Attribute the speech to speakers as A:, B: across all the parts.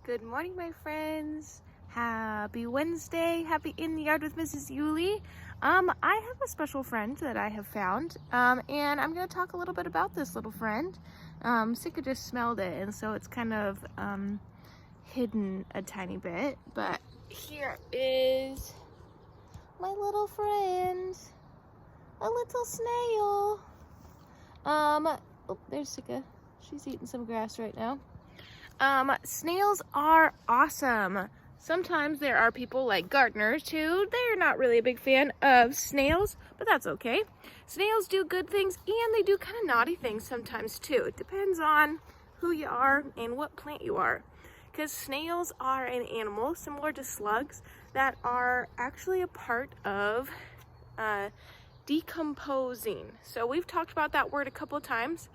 A: Good morning, my friends. Happy Wednesday. Happy In the Yard with Mrs. Yuly. I have a special friend that I have found, and I'm going to talk a little bit about this little friend. Sika just smelled it, and so it's kind of hidden a tiny bit, but here is my little friend, a little snail. Oh, there's Sika. She's eating some grass right now. Snails are awesome. Sometimes there are people like gardeners who they're not really a big fan of snails, but that's okay. Snails do good things and they do kind of naughty things sometimes too. It depends on who you are and what plant you are. Because snails are an animal similar to slugs that are actually a part of decomposing. So we've talked about that word a couple of times.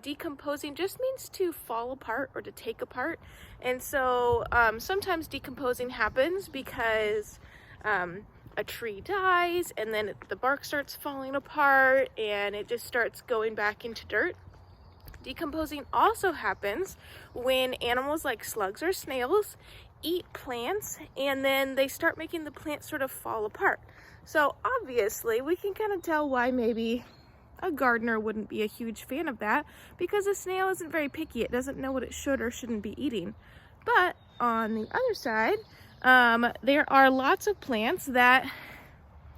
A: Decomposing just means to fall apart or to take apart. And so sometimes decomposing happens because a tree dies and then the bark starts falling apart and it just starts going back into dirt. Decomposing also happens when animals like slugs or snails eat plants and then they start making the plant sort of fall apart. So obviously we can kind of tell why maybe a gardener wouldn't be a huge fan of that, because a snail isn't very picky. It doesn't know what it should or shouldn't be eating. But on the other side, there are lots of plants that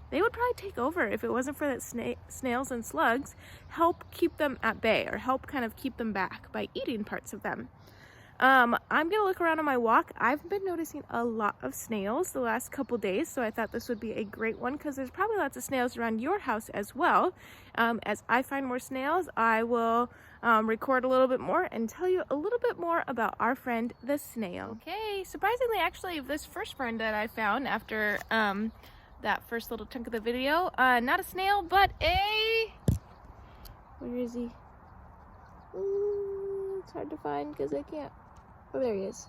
A: they would probably take over if it wasn't for that snails and slugs help keep them at bay or help kind of keep them back by eating parts of them. I'm gonna look around on my walk. I've been noticing a lot of snails the last couple days, so I thought this would be a great one because there's probably lots of snails around your house as well. As I find more snails, I will record a little bit more and tell you a little bit more about our friend the snail. Okay, surprisingly, actually, this first friend that I found after that first little chunk of the video, not a snail, but where is he? It's hard to find because I can't. Oh, there he is.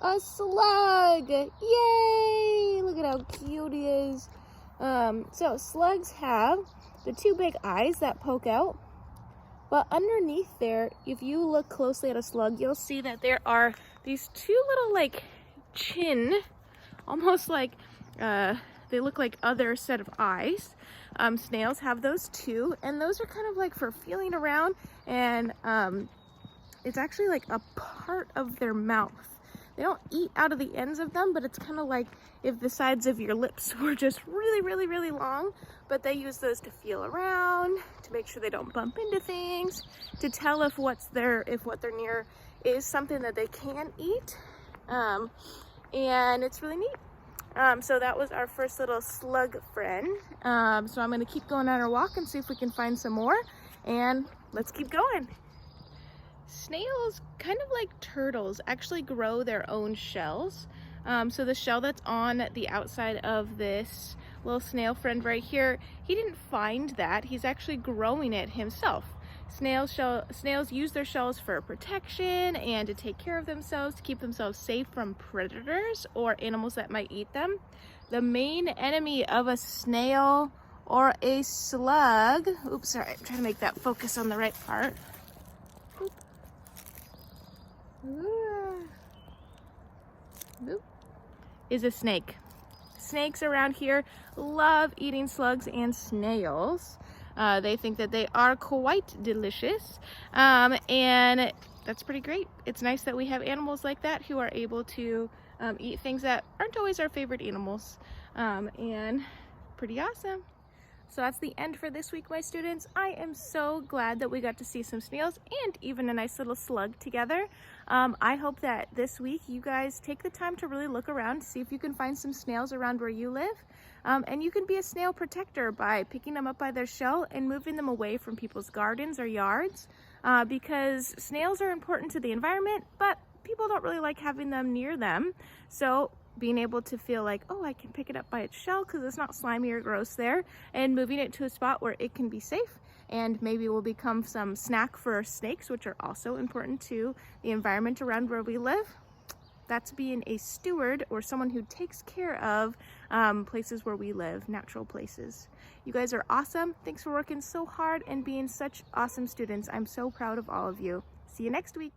A: A slug! Yay! Look at how cute he is. So slugs have the two big eyes that poke out. But underneath there, if you look closely at a slug, you'll see that there are these two little like chin, almost like they look like other set of eyes. Snails have those too, and those are kind of like for feeling around, and it's actually like a part of their mouth. They don't eat out of the ends of them, but it's kind of like if the sides of your lips were just really, really, really long, but they use those to feel around, to make sure they don't bump into things, to tell if what they're near is something that they can eat. And it's really neat. So that was our first little slug friend. So I'm gonna keep going on our walk and see if we can find some more, and let's keep going. Snails, kind of like turtles, actually grow their own shells. So the shell that's on the outside of this little snail friend right here, he didn't find that. He's actually growing it himself. Snails use their shells for protection and to take care of themselves, to keep themselves safe from predators or animals that might eat them. The main enemy of a snail or a slug, oops, sorry, I'm trying to make that focus on the right part. Oop. Boop, is a snake. Snakes around here love eating slugs and snails. They think that they are quite delicious, and that's pretty great. It's nice that we have animals like that who are able to eat things that aren't always our favorite animals, and pretty awesome. So that's the end for this week, my students. I am so glad that we got to see some snails and even a nice little slug together. I hope that this week you guys take the time to really look around, see if you can find some snails around where you live. And you can be a snail protector by picking them up by their shell and moving them away from people's gardens or yards, because snails are important to the environment, but people don't really like having them near them. So being able to feel like, oh, I can pick it up by its shell because it's not slimy or gross there, and moving it to a spot where it can be safe and maybe will become some snack for snakes, which are also important to the environment around where we live. That's being a steward or someone who takes care of places where we live, natural places. You guys are awesome. Thanks for working so hard and being such awesome students. I'm so proud of all of you. See you next week.